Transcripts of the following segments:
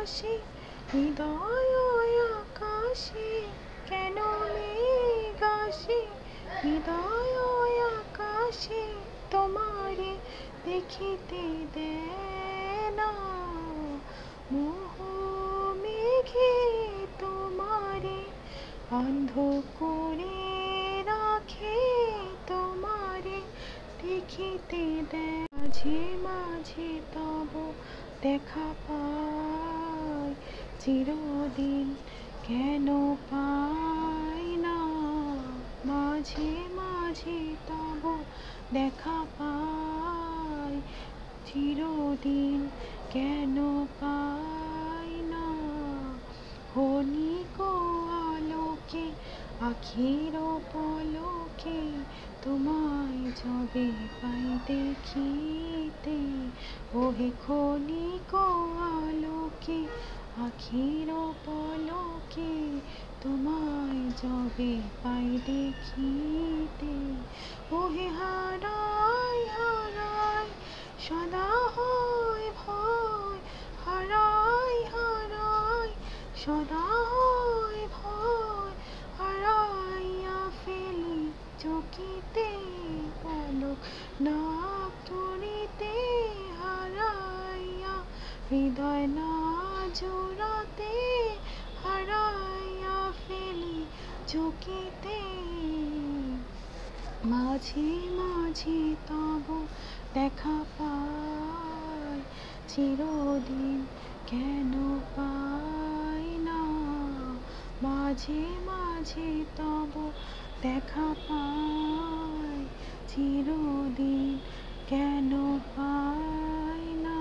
আসে হৃদয় আকাশে, কেন মেঘ আসে হৃদয় আকাশে, তোমারে দেখিতে দেয় না মোহ মেঘে তোমারে অন্ধ করে রাখে, তোমারে দেখিতে দেয়। মাঝে মাঝে তব দেখা পাই, চিরদিন কেন পাই না। মাঝে মাঝে তব দেখা পাই, চিরদিন কেন পাই না। ক্ষণিক আলোকে আখির পলকে, তোমায় যবে পাই দেখিতে, ওহে ক্ষণিক আলোকে আখির পলকে, তোমায় যবে পাই দেখিতে, ওহে হারাই হারাই সদা হয় ভয়, হারাই হারাই সদা হয় ভয়, হারাইয়া ফেলি চকিতে পলক না তরিতে, হারাইয়া হৃদয় না জোড়াতে, হারাইয়া ফেলি চকিতে। মাঝে মাঝে তব দেখা পাই, চিরদিন কেন পাই না। মাঝে মাঝে তব দেখা পাই, চিরদিন কেন পাই না।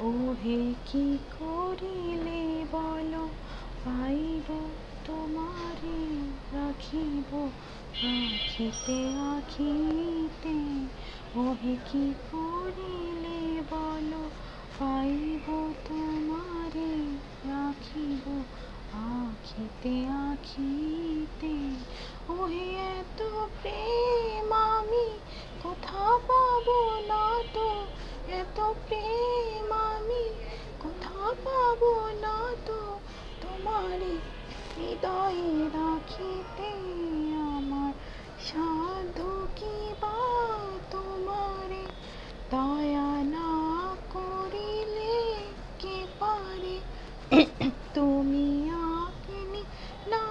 ওহে কি করিলে বলো পাইব তোমারে, রাখিব আখিতে আখিতে। ওহে কি করিলে বলো পাইব তোমারে, রাখিব আখিতে আখিতে। ওহে এত প্রেম আমি কোথা পাবো না তো, এত প্রেম আমি কোথা পাবো না তো, তোমারে হৃদয়ে রাখিতে আমার সাধ্য কি বা। তোমারে দয়া না করিলে কে পারে, তুমি আপনি না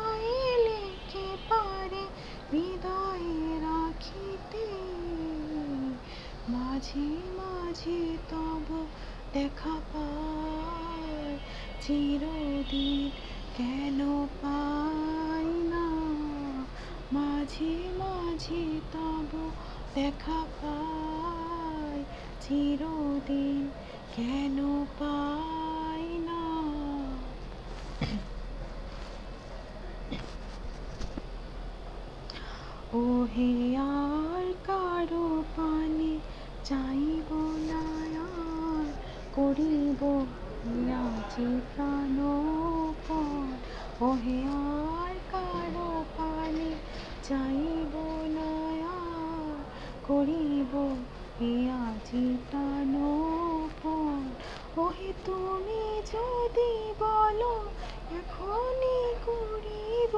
এলে কে পারে হৃদয়ে রাখিতে। মাঝে মাঝে তব দেখা পাই, চিরদিন কেন পাই না। মাঝে মাঝে তব দেখা পাই, চিরদিন কেন পাই না। ওহে আর কারো পানে চাইব না আর, করিব আজি প্রাণপণ। ওহে আর কারো পানে চাইব না আর, করিব আজি প্রাণপণ। ওহে তুমি যদি বলো এখনই করিব,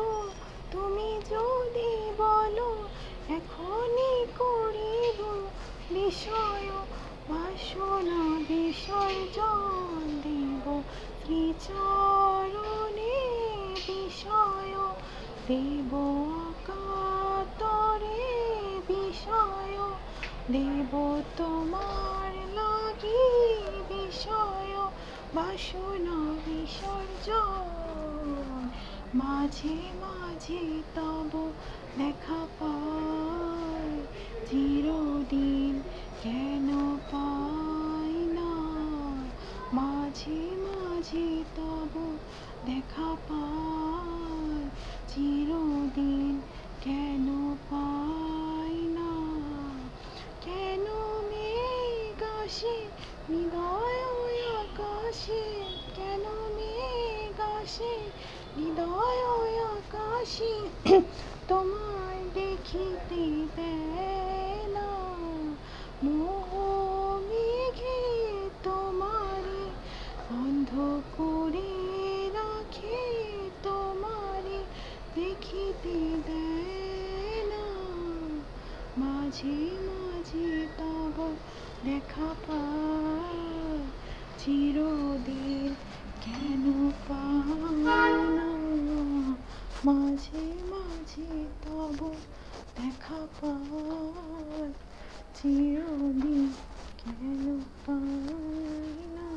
তুমি যদি বলো এখনই করিব, বিষয় বাসনা বিসর্জন দেব শ্রীচরণে, বিষয় দেব কাতরে, বিষয় দেব তোমার লাগি, বিষয় বাসনা বিসর্জন। মাঝে মাঝে তব দেখা পাই, চিরদিন কেন পাই না। মাঝে মাঝে তব দেখা পাই, চিরদিন কেন পাই না। কেন মেঘ আসে হৃদয় আকাশে, কেন মেঘ আসে হৃদয় আকাশে, তোমায় দেখিতে দেয় না মোহ মেঘে তোমারে অন্ধ করে রাখে, তোমারে দেখিতে দেয় না। মাঝে মাঝে তব দেখা পায়, চিরদিন কেন পাই না। মাঝে মাঝে তব দেখা পায়, চিরদিন কেন পাই না।